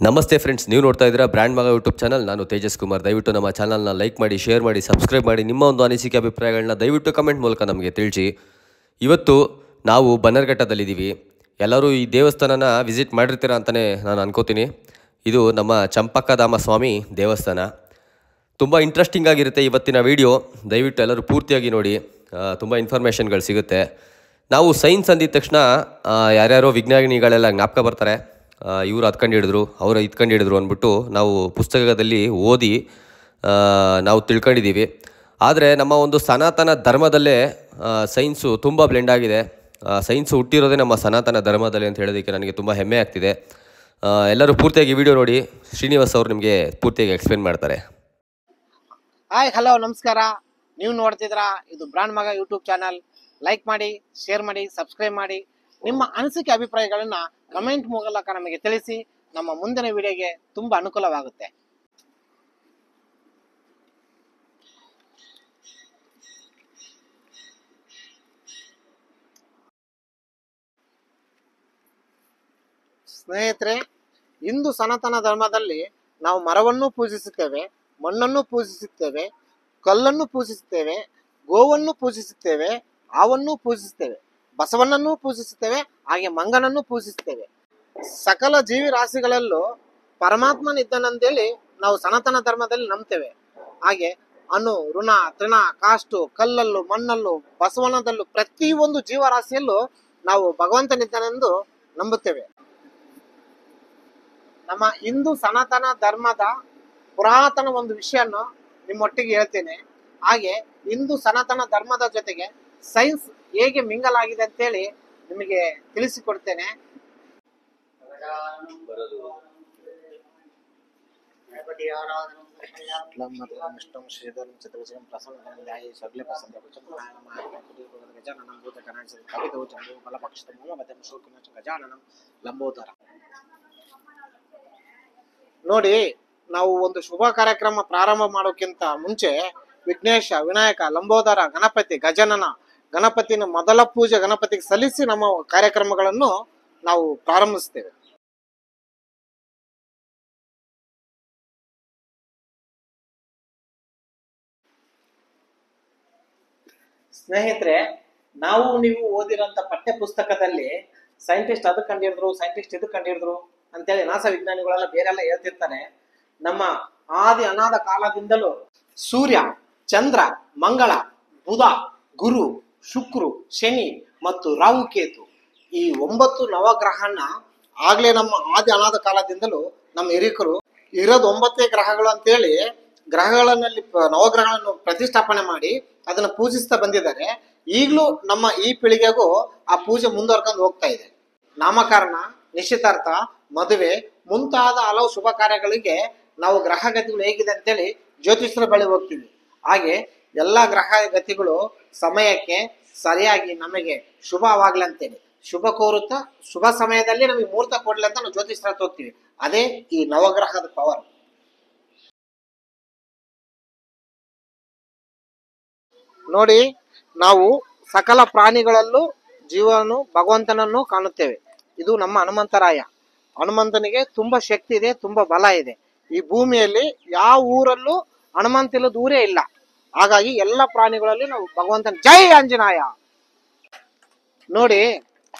ನಮಸ್ತೆ ಫ್ರೆಂಡ್ಸ್, ನೀವು ನೋಡ್ತಾ ಇದ್ದೀರಾ ಬ್ರ್ಯಾಂಡ್ ಮಗ ಯೂಟ್ಯೂಬ್ ಚಾನಲ್. ನಾನು ತೇಜಸ್ ಕುಮಾರ್. ದಯವಿಟ್ಟು ನಮ್ಮ ಚಾನಲ್ನ ಲೈಕ್ ಮಾಡಿ, ಶೇರ್ ಮಾಡಿ, ಸಬ್ಸ್ಕ್ರೈಬ್ ಮಾಡಿ. ನಿಮ್ಮ ಒಂದು ಅನಿಸಿಕೆ ಅಭಿಪ್ರಾಯಗಳನ್ನ ದಯವಿಟ್ಟು ಕಮೆಂಟ್ ಮೂಲಕ ನಮಗೆ ತಿಳಿಸಿ. ಇವತ್ತು ನಾವು ಬನ್ನರ್ಘಟ್ಟದಲ್ಲಿದ್ದೀವಿ. ಎಲ್ಲರೂ ಈ ದೇವಸ್ಥಾನನ ವಿಸಿಟ್ ಮಾಡಿರ್ತೀರಾ ಅಂತಲೇ ನಾನು ಅನ್ಕೋತೀನಿ. ಇದು ನಮ್ಮ ಚಂಪಕಧಾಮ ಸ್ವಾಮಿ ದೇವಸ್ಥಾನ. ತುಂಬ ಇಂಟ್ರೆಸ್ಟಿಂಗ್ ಆಗಿರುತ್ತೆ ಇವತ್ತಿನ ವಿಡಿಯೋ. ದಯವಿಟ್ಟು ಎಲ್ಲರೂ ಪೂರ್ತಿಯಾಗಿ ನೋಡಿ, ತುಂಬ ಇನ್ಫಾರ್ಮೇಷನ್ಗಳು ಸಿಗುತ್ತೆ. ನಾವು ಸೈನ್ಸ್ ಅಂದಿದ ತಕ್ಷಣ ಯಾರ್ಯಾರೋ ವಿಜ್ಞಾನಿಗಳೆಲ್ಲ ಜ್ಞಾಪಕ ಬರ್ತಾರೆ. ಇವರು ಹತ್ಕೊಂಡು ಹಿಡಿದ್ರು, ಅವರು ಇತ್ಕೊಂಡು ಹಿಡಿದ್ರು ಅಂದ್ಬಿಟ್ಟು ನಾವು ಪುಸ್ತಕದಲ್ಲಿ ಓದಿ ನಾವು ತಿಳ್ಕೊಂಡಿದ್ದೀವಿ. ಆದರೆ ನಮ್ಮ ಒಂದು ಸನಾತನ ಧರ್ಮದಲ್ಲೇ ಸೈನ್ಸು ತುಂಬ ಬ್ಲೆಂಡ್ ಆಗಿದೆ. ಸೈನ್ಸು ಹುಟ್ಟಿರೋದೇ ನಮ್ಮ ಸನಾತನ ಧರ್ಮದಲ್ಲಿ ಅಂತ ಹೇಳೋದಕ್ಕೆ ನನಗೆ ತುಂಬ ಹೆಮ್ಮೆ ಆಗ್ತಿದೆ. ಎಲ್ಲರೂ ಪೂರ್ತಿಯಾಗಿ ವಿಡಿಯೋ ನೋಡಿ. ಶ್ರೀನಿವಾಸ್ ಅವರು ನಿಮಗೆ ಪೂರ್ತಿಯಾಗಿ ಎಕ್ಸ್ಪ್ಲೇನ್ ಮಾಡ್ತಾರೆ. ಹಾಯ್, ಹಲೋ, ನಮಸ್ಕಾರ. ನೀವು ನೋಡ್ತಿದ್ರಾ ಇದು ಬ್ರಾಂಡ್ ಮಗ ಯೂಟ್ಯೂಬ್ ಚಾನಲ್. ಲೈಕ್ ಮಾಡಿ, ಶೇರ್ ಮಾಡಿ, ಸಬ್ಸ್ಕ್ರೈಬ್ ಮಾಡಿ. ನಿಮ್ಮ ಅನಿಸಿಕೆ ಅಭಿಪ್ರಾಯಗಳನ್ನ ಕಮೆಂಟ್ ಮೂಲಕ ನಮಗೆ ತಿಳಿಸಿ. ನಮ್ಮ ಮುಂದಿನ ವಿಡಿಯೋಗೆ ತುಂಬಾ ಅನುಕೂಲವಾಗುತ್ತೆ. ಸ್ನೇಹಿತರೆ, ಹಿಂದೂ ಸನಾತನ ಧರ್ಮದಲ್ಲಿ ನಾವು ಮರವನ್ನು ಪೂಜಿಸುತ್ತೇವೆ, ಮಣ್ಣನ್ನು ಪೂಜಿಸುತ್ತೇವೆ, ಕಲ್ಲನ್ನು ಪೂಜಿಸುತ್ತೇವೆ, ಗೋವನ್ನು ಪೂಜಿಸುತ್ತೇವೆ, ಹಾವನ್ನು ಪೂಜಿಸುತ್ತೇವೆ, ಬಸವಣ್ಣನ್ನು ಪೂಜಿಸುತ್ತೇವೆ, ಹಾಗೆ ಮಂಗನನ್ನು ಪೂಜಿಸುತ್ತೇವೆ. ಸಕಲ ಜೀವಿ ರಾಶಿಗಳಲ್ಲೂ ಪರಮಾತ್ಮನಿದ್ದಾನಂತೇಳಿ ನಾವು ಸನಾತನ ಧರ್ಮದಲ್ಲಿ ನಂಬ್ತೇವೆ. ಹಾಗೆ ಅಣು, ಋಣ, ತೃಣ, ಕಾಷ್ಟು, ಕಲ್ಲಲ್ಲೂ, ಮಣ್ಣಲ್ಲೂ, ಬಸವಣ್ಣದಲ್ಲೂ ಪ್ರತಿಯೊಂದು ಜೀವರಾಶಿಯಲ್ಲೂ ನಾವು ಭಗವಂತನಿದ್ದಾನೆಂದು ನಂಬುತ್ತೇವೆ. ನಮ್ಮ ಹಿಂದೂ ಸನಾತನ ಧರ್ಮದ ಪುರಾತನ ಒಂದು ವಿಷಯನ್ನು ನಿಮ್ಮೊಟ್ಟಿಗೆ ಹೇಳ್ತೇನೆ. ಹಾಗೆ ಹಿಂದೂ ಸನಾತನ ಧರ್ಮದ ಜೊತೆಗೆ ಸೈನ್ಸ್ ಹೇಗೆ ಮಿಂಗಲ್ ಆಗಿದೆ ಅಂತೇಳಿ ನಿಮಗೆ ತಿಳಿಸಿಕೊಡ್ತೇನೆ. ನೋಡಿ, ನಾವು ಒಂದು ಶುಭ ಕಾರ್ಯಕ್ರಮ ಪ್ರಾರಂಭ ಮಾಡೋಕ್ಕಿಂತ ಮುಂಚೆ ವಿಘ್ನೇಶ, ವಿನಾಯಕ, ಲಂಬೋದರ, ಗಣಪತಿ, ಗಜಾನನ, ಗಣಪತಿನ ಮೊದಲ ಪೂಜೆ ಗಣಪತಿಗೆ ಸಲ್ಲಿಸಿ ನಮ್ಮ ಕಾರ್ಯಕ್ರಮಗಳನ್ನು ನಾವು ಪ್ರಾರಂಭಿಸ್ತೇವೆ. ಸ್ನೇಹಿತರೆ, ನಾವು ನೀವು ಓದಿರೋಂಥ ಪಠ್ಯ ಪುಸ್ತಕದಲ್ಲಿ ಸೈಂಟಿಸ್ಟ್ ಅದು ಕಂಡಿಡಿದ್ರು, ಸೈಂಟಿಸ್ಟ್ ಇದು ಕಂಡಿಡಿದ್ರು ಅಂತೇಳಿ ನಾಸಾ ವಿಜ್ಞಾನಿಗಳೆಲ್ಲ ಬೇರೆಲ್ಲ ಹೇಳ್ತಿರ್ತಾರೆ. ನಮ್ಮ ಆದಿ ಅನಾದ ಕಾಲದಿಂದಲೂ ಸೂರ್ಯ, ಚಂದ್ರ, ಮಂಗಳ, ಬುಧ, ಗುರು, ಶುಕ್ರು, ಶನಿ ಮತ್ತು ರಾಹುಕೇತು ಈ 9 ನವಗ್ರಹನ ಆಗ್ಲೇ ನಮ್ಮ ಆದಿ ಅನಾದ ಕಾಲದಿಂದಲೂ ನಮ್ಮ ಹಿರಿಕರು ಇರೋದು 9 ಗ್ರಹಗಳು ಅಂತೇಳಿ ಗ್ರಹಗಳಲ್ಲಿ ನವಗ್ರಹಗಳನ್ನು ಪ್ರತಿಷ್ಠಾಪನೆ ಮಾಡಿ ಅದನ್ನ ಪೂಜಿಸ್ತಾ ಬಂದಿದ್ದಾರೆ. ಈಗಲೂ ನಮ್ಮ ಈ ಪೀಳಿಗೆಗೂ ಆ ಪೂಜೆ ಮುಂದುವರ್ಕೊಂಡು ಹೋಗ್ತಾ ಇದೆ. ನಾಮಕರಣ, ನಿಶ್ಚಿತಾರ್ಥ, ಮದುವೆ ಮುಂತಾದ ಹಲವು ಶುಭ ಕಾರ್ಯಗಳಿಗೆ ನಾವು ಗ್ರಹ ಗತಿಗಳು ಹೇಗಿದೆ ಅಂತೇಳಿ ಜ್ಯೋತಿಷ್ಯರ ಬಳಿ ಹೋಗ್ತೀವಿ. ಹಾಗೆ ಎಲ್ಲ ಗ್ರಹ ಗತಿಗಳು ಸಮಯಕ್ಕೆ ಸರಿಯಾಗಿ ನಮಗೆ ಶುಭವಾಗ್ಲಿ ಅಂತೇಳಿ ಶುಭ ಕೋರುತ್ತಾ ಶುಭ ಸಮಯದಲ್ಲಿ ನಮಗೆ ಮುಹೂರ್ತ ಕೊಡ್ಲಿ ಅಂತ ನಾವು ಜ್ಯೋತಿಷ್ಯರ ಹತ್ರ ಹೋಗ್ತೀವಿ. ಅದೇ ಈ ನವಗ್ರಹದ ಪವರ್. ನೋಡಿ, ನಾವು ಸಕಲ ಪ್ರಾಣಿಗಳಲ್ಲೂ ಜೀವನು ಭಗವಂತನನ್ನು ಕಾಣುತ್ತೇವೆ. ಇದು ನಮ್ಮ ಹನುಮಂತರಾಯ. ಹನುಮಂತನಿಗೆ ತುಂಬಾ ಶಕ್ತಿ ಇದೆ, ತುಂಬಾ ಬಲ ಇದೆ. ಈ ಭೂಮಿಯಲ್ಲಿ ಯಾವ ಊರಲ್ಲೂ ಹನುಮಂತಿಲ್ಲದ ಊರೇ ಇಲ್ಲ. ಹಾಗಾಗಿ ಎಲ್ಲ ಪ್ರಾಣಿಗಳಲ್ಲಿ ನಾವು ಭಗವಂತನ ಜೈ ಆಂಜನೇಯ. ನೋಡಿ,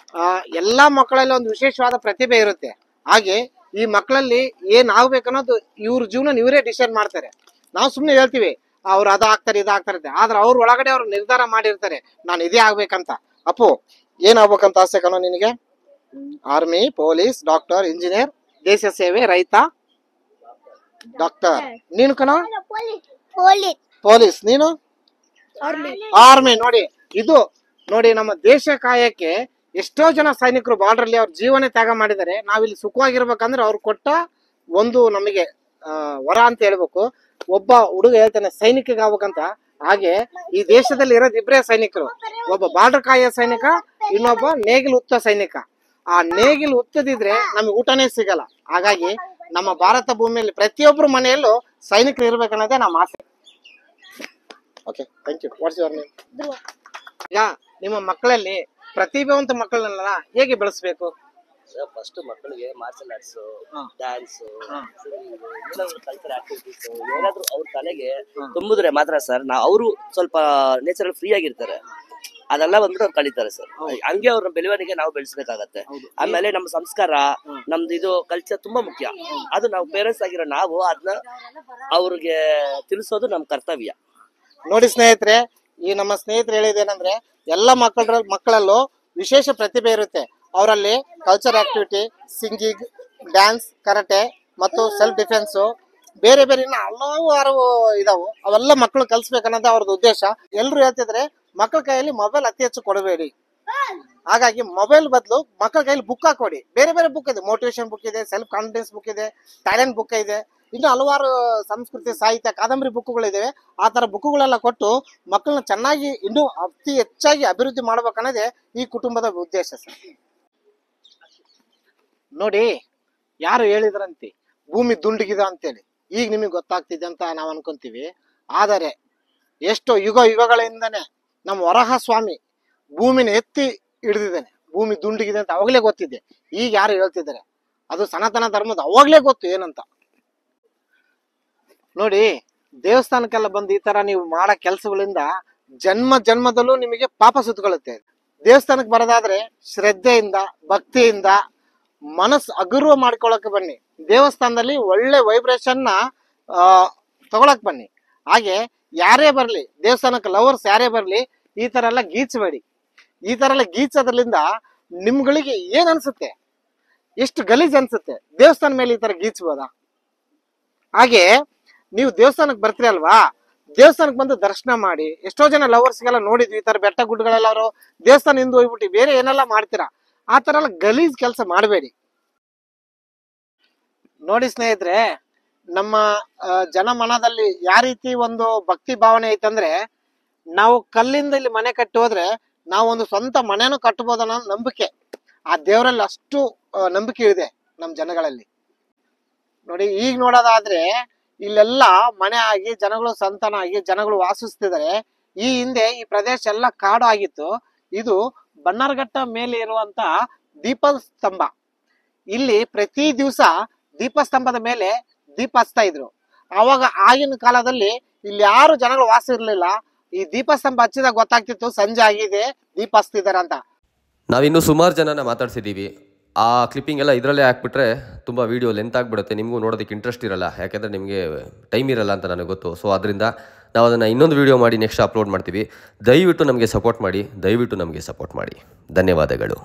ಎಲ್ಲಾ ಮಕ್ಕಳಲ್ಲಿ ಒಂದು ವಿಶೇಷವಾದ ಪ್ರತಿಭೆ ಇರುತ್ತೆ. ಹಾಗೆ ಈ ಮಕ್ಕಳಲ್ಲಿ ಏನ್ ಆಗ್ಬೇಕನ್ನೋದು ಇವ್ರ ಜೀವನ ಇವರೇ ಡಿಸೈಡ್ ಮಾಡ್ತಾರೆ. ನಾವು ಸುಮ್ಮನೆ ಹೇಳ್ತೀವಿ ಅವ್ರು ಅದಾಗ್ತಾರೆ ಇದಾಗ್ತಾರೆ, ಆದ್ರೆ ಅವ್ರ ಒಳಗಡೆ ಅವ್ರು ನಿರ್ಧಾರ ಮಾಡಿರ್ತಾರೆ ನಾನು ಇದೇ ಆಗ್ಬೇಕಂತ. ಅಪ್ಪು, ಏನ್ ಆಗ್ಬೇಕಂತ ಆಸೆ ಕಣೋ ನಿನಗೆ? ಆರ್ಮಿ, ಪೊಲೀಸ್, ಡಾಕ್ಟರ್, ಇಂಜಿನಿಯರ್, ದೇಶ ಸೇವೆ, ರೈತ, ಡಾಕ್ಟರ್. ನೀನು ಕಣೋ? ಪೊಲೀಸ್. ನೀನು? ಆರ್ಮಿ. ನೋಡಿ, ನಮ್ಮ ದೇಶ ಕಾಯಕ್ಕೆ ಎಷ್ಟೋ ಜನ ಸೈನಿಕರು ಬಾರ್ಡರ್ಲಿ ಅವ್ರ ಜೀವನ ತ್ಯಾಗ ಮಾಡಿದ್ದಾರೆ. ನಾವಿಲ್ಲಿ ಸುಖವಾಗಿರ್ಬೇಕಂದ್ರೆ ಅವ್ರು ಕೊಟ್ಟ ಒಂದು ನಮಗೆ ವರ ಅಂತ ಹೇಳ್ಬೇಕು. ಒಬ್ಬ ಹುಡುಗ ಹೇಳ್ತಾನೆ ಸೈನಿಕ ಆಗ್ಬೇಕಂತ. ಹಾಗೆ ಈ ದೇಶದಲ್ಲಿ ಇರೋದು ಇಬ್ಬರೇ ಸೈನಿಕರು, ಒಬ್ಬ ಬಾರ್ಡರ್ ಕಾಯೋ ಸೈನಿಕ, ಇನ್ನೊಬ್ಬ ನೇಗಿಲು ಉತ್ತ ಸೈನಿಕ. ಆ ನೇಗಿಲು ಉತ್ತದಿದ್ರೆ ನಮಗೆ ಊಟನೇ ಸಿಗಲ್ಲ. ಹಾಗಾಗಿ ನಮ್ಮ ಭಾರತ ಭೂಮಿಯಲ್ಲಿ ಪ್ರತಿಯೊಬ್ಬರು ಮನೆಯಲ್ಲೂ ಸೈನಿಕರು ಇರ್ಬೇಕನ್ನೋದೇ ನಮ್ಮ ಆಸೆ. Okay, thank you. What's your name? ಈಗ ನಿಮ್ಮ ಮಕ್ಕಳಲ್ಲಿ ಪ್ರತಿಭಾವಂತ ಮಕ್ಕಳನ್ನೆಲ್ಲ ಹೇಗೆ ಬೆಳೆಸ್ಬೇಕು? ಫಸ್ಟ್ ಮಕ್ಕಳಿಗೆ ಮಾರ್ಷಲ್ ಆರ್ಟ್ಸ್, ಹಾ. ಡ್ಯಾನ್ಸ್, ಹಾ. ಸಿಂಗಿಂಗ್, ಏನಾದ್ರು ಕಲ್ಚರ್ ಆಕ್ಟಿವಿಟೀಸ್ ಏನಾದ್ರು ಅವ್ರ ತಲೆಗೆ ತುಂಬಿದ್ರೆ ಮಾತ್ರ ಸರ್ ಅವರು ಸ್ವಲ್ಪ ನೇಚರಲ್ಲಿ ಫ್ರೀ ಆಗಿರ್ತಾರೆ. ಅದೆಲ್ಲ ಬಂದ್ಬಿಟ್ಟು ಅವ್ರು ಕಲಿತಾರೆ ಸರ್. ಹಂಗೆ ಅವ್ರ ಬೆಳವಣಿಗೆ ನಾವು ಬೆಳೆಸಬೇಕಾಗತ್ತೆ. ಆಮೇಲೆ ನಮ್ಮ ಸಂಸ್ಕಾರ, ನಮ್ದು ಇದು ಕಲ್ಚರ್ ತುಂಬಾ ಮುಖ್ಯ. ಅದು ನಾವು ಪೇರೆಂಟ್ಸ್ ಆಗಿರೋ ನಾವು ಅದನ್ನ ಅವ್ರಿಗೆ ತಿಳಿಸೋದು ನಮ್ಮ ಕರ್ತವ್ಯ. ನೋಡಿ ಸ್ನೇಹಿತರೆ, ಈ ನಮ್ಮ ಸ್ನೇಹಿತರು ಹೇಳಿದೇನಂದ್ರೆ ಎಲ್ಲ ಮಕ್ಕಳಲ್ಲೂ ವಿಶೇಷ ಪ್ರತಿಭೆ ಇರುತ್ತೆ. ಅವರಲ್ಲಿ culture activity, singing, dance, karate ಮತ್ತು ಸೆಲ್ಫ್ ಡಿಫೆನ್ಸ್, ಬೇರೆ ಬೇರೆ ಇನ್ನು ಹಲವಾರು ಇದಾವು. ಅವೆಲ್ಲ ಮಕ್ಕಳು ಕಲಿಸ್ಬೇಕನ್ನೋದು ಅವ್ರದ್ದು ಉದ್ದೇಶ. ಎಲ್ರು ಹೇಳ್ತಿದ್ರೆ ಮಕ್ಕಳ ಕೈಯಲ್ಲಿ ಮೊಬೈಲ್ ಅತಿ ಹೆಚ್ಚು ಕೊಡಬೇಡಿ. ಹಾಗಾಗಿ ಮೊಬೈಲ್ ಬದಲು ಮಕ್ಕಳ ಕೈಯಲ್ಲಿ ಬುಕ್ ಹಾಕೊಡಿ. ಬೇರೆ ಬೇರೆ ಬುಕ್ ಇದೆ, ಮೋಟಿವೇಶನ್ ಬುಕ್ ಇದೆ, ಸೆಲ್ಫ್ ಕಾನ್ಫಿಡೆನ್ಸ್ ಬುಕ್ ಇದೆ, ಟ್ಯಾಲೆಂಟ್ ಬುಕ್ ಇದೆ, ಇನ್ನು ಹಲವಾರು ಸಂಸ್ಕೃತಿ, ಸಾಹಿತ್ಯ, ಕಾದಂಬರಿ ಬುಕ್ಗಳಿದ್ದಾವೆ. ಆ ತರ ಬುಕ್ಗಳೆಲ್ಲ ಕೊಟ್ಟು ಮಕ್ಕಳನ್ನ ಚೆನ್ನಾಗಿ ಇನ್ನೂ ಅತಿ ಹೆಚ್ಚಾಗಿ ಅಭಿವೃದ್ಧಿ ಮಾಡ್ಬೇಕನ್ನೋದೇ ಈ ಕುಟುಂಬದ ಉದ್ದೇಶ ಸರ್. ನೋಡಿ, ಯಾರು ಹೇಳಿದ್ರಂತೆ ಭೂಮಿ ದುಂಡಗಿದೆ ಅಂತೇಳಿ, ಈಗ ನಿಮಗೆ ಗೊತ್ತಾಗ್ತಿದೆ ಅಂತ ನಾವು ಅನ್ಕೊಂತೀವಿ. ಆದರೆ ಎಷ್ಟೋ ಯುಗಗಳಿಂದನೇ ನಮ್ಮ ವರಹ ಸ್ವಾಮಿ ಭೂಮಿನ ಎತ್ತಿ ಹಿಡಿದಿದ್ದಾನೆ. ಭೂಮಿ ದುಂಡಗಿದೆ ಅಂತ ಅವಾಗಲೇ ಗೊತ್ತಿದೆ. ಈಗ ಯಾರು ಹೇಳ್ತಿದ್ದಾರೆ ಅದು ಸನಾತನ ಧರ್ಮದ ಅವಾಗಲೇ ಗೊತ್ತು ಏನಂತ. ನೋಡಿ, ದೇವಸ್ಥಾನಕ್ಕೆಲ್ಲ ಬಂದು ಈ ತರ ನೀವು ಮಾಡೋ ಕೆಲಸಗಳಿಂದ ಜನ್ಮದಲ್ಲೂ ನಿಮಗೆ ಪಾಪ ಸುತ್ತಕೊಳ್ಳುತ್ತೆ. ದೇವಸ್ಥಾನಕ್ಕೆ ಬರೋದಾದ್ರೆ ಶ್ರದ್ಧೆಯಿಂದ, ಭಕ್ತಿಯಿಂದ ಮನಸ್ಸು ಹಗುರ ಮಾಡ್ಕೊಳಕ್ಕೆ ಬನ್ನಿ. ದೇವಸ್ಥಾನದಲ್ಲಿ ಒಳ್ಳೆ ವೈಬ್ರೇಷನ್ ತಗೊಳಕ್ ಬನ್ನಿ. ಹಾಗೆ ಯಾರೇ ಬರ್ಲಿ, ದೇವಸ್ಥಾನಕ್ಕೆ ಲವರ್ಸ್ ಯಾರೇ ಬರ್ಲಿ, ಈ ತರ ಎಲ್ಲ ಗೀಚಬೇಡಿ. ಈ ತರ ಎಲ್ಲ ಗೀಚೋದ್ರಿಂದ ನಿಮ್ಗಳಿಗೆ ಏನ್ ಅನ್ಸುತ್ತೆ, ಎಷ್ಟು ಗಲೀಜ್ ಅನ್ಸುತ್ತೆ. ದೇವಸ್ಥಾನ ಮೇಲೆ ಈ ತರ ಗೀಚ್ಬೋದಾ? ಹಾಗೆ ನೀವು ದೇವಸ್ಥಾನಕ್ಕೆ ಬರ್ತೀರಿ ಅಲ್ವಾ, ದೇವಸ್ಥಾನಕ್ಕೆ ಬಂದು ದರ್ಶನ ಮಾಡಿ. ಎಷ್ಟೋ ಜನ ಲವರ್ಸ್ಗೆಲ್ಲ ನೋಡಿದ್ವಿ, ಈ ತರ ಬೆಟ್ಟ ಗುಡ್ಡಗಳೆಲ್ಲ ಅವರು ದೇವಸ್ಥಾನ ಹಿಂದೆ ಹೋಗ್ಬಿಟ್ಟು ಬೇರೆ ಏನೆಲ್ಲ ಮಾಡ್ತೀರಾ. ಆ ತರ ಎಲ್ಲ ಗಲೀಜ್ ಕೆಲಸ ಮಾಡಬೇಡಿ. ನೋಡಿ ಸ್ನೇಹಿತರೆ, ನಮ್ಮ ಜನಮನದಲ್ಲಿ ಯಾವ ರೀತಿ ಒಂದು ಭಕ್ತಿ ಭಾವನೆ ಐತಂದ್ರೆ, ನಾವು ಕಲ್ಲಿಂದ ಇಲ್ಲಿ ಮನೆ ಕಟ್ಟಿ ಹೋದ್ರೆ ನಾವು ಒಂದು ಸ್ವಂತ ಮನೆನೂ ಕಟ್ಟಬಹುದು ಅನ್ನೋ ನಂಬಿಕೆ ಆ ದೇವರಲ್ಲಿ ಅಷ್ಟು ನಂಬಿಕೆ ಇದೆ ನಮ್ಮ ಜನಗಳಲ್ಲಿ. ನೋಡಿ, ಈಗ ನೋಡೋದಾದ್ರೆ ಇಲ್ಲೆಲ್ಲ ಮನೆ ಆಗಿ ಜನಗಳು ಸಂತಾನ ಆಗಿ ಜನಗಳು ವಾಸಿಸ್ತಿದ್ದಾರೆ. ಈ ಹಿಂದೆ ಈ ಪ್ರದೇಶ ಎಲ್ಲ ಕಾಡು ಆಗಿತ್ತು. ಇದು ಬನ್ನರ್ಘಟ್ಟ ಮೇಲೆ ಇರುವಂತ ದೀಪಸ್ತಂಭ. ಇಲ್ಲಿ ಪ್ರತಿ ದಿವಸ ದೀಪಸ್ತಂಭದ ಮೇಲೆ ದೀಪ ಹಚ್ತಾ ಇದ್ರು. ಅವಾಗ ಆಗಿನ ಕಾಲದಲ್ಲಿ ಇಲ್ಲಿ ಯಾರು ಜನಗಳು ವಾಸ ಇರ್ಲಿಲ್ಲ. ಈ ದೀಪಸ್ತಂಭ ಹಚ್ಚಿದಾಗ ಗೊತ್ತಾಗ್ತಿತ್ತು ಸಂಜೆ ಆಗಿದೆ, ದೀಪ ಹಚ್ತಿದಾರ ಅಂತ. ನಾವಿನ್ನೂ ಸುಮಾರು ಜನನ ಮಾತಾಡ್ಸಿದ್ದೀವಿ. ಆ ಕ್ಲಿಪ್ಪಿಂಗ್ ಎಲ್ಲ ಇದರಲ್ಲೇ ಹಾಕ್ಬಿಟ್ರೆ ತುಂಬ ವೀಡಿಯೋ ಲೆಂತ್ ಆಗಿಬಿಡುತ್ತೆ, ನಿಮಗೂ ನೋಡೋದಕ್ಕೆ ಇಂಟ್ರೆಸ್ಟ್ ಇರಲ್ಲ, ಯಾಕೆಂದರೆ ನಿಮಗೆ ಟೈಮ್ ಇರಲ್ಲ ಅಂತ ನನಗೆ ಗೊತ್ತು. ಸೊ ಅದರಿಂದ ನಾವು ಅದನ್ನು ಇನ್ನೊಂದು ವೀಡಿಯೋ ಮಾಡಿ ನೆಕ್ಸ್ಟ್ ಅಪ್ಲೋಡ್ ಮಾಡ್ತೀವಿ. ದಯವಿಟ್ಟು ನಮಗೆ ಸಪೋರ್ಟ್ ಮಾಡಿ, ದಯವಿಟ್ಟು ನಮಗೆ ಸಪೋರ್ಟ್ ಮಾಡಿ. ಧನ್ಯವಾದಗಳು.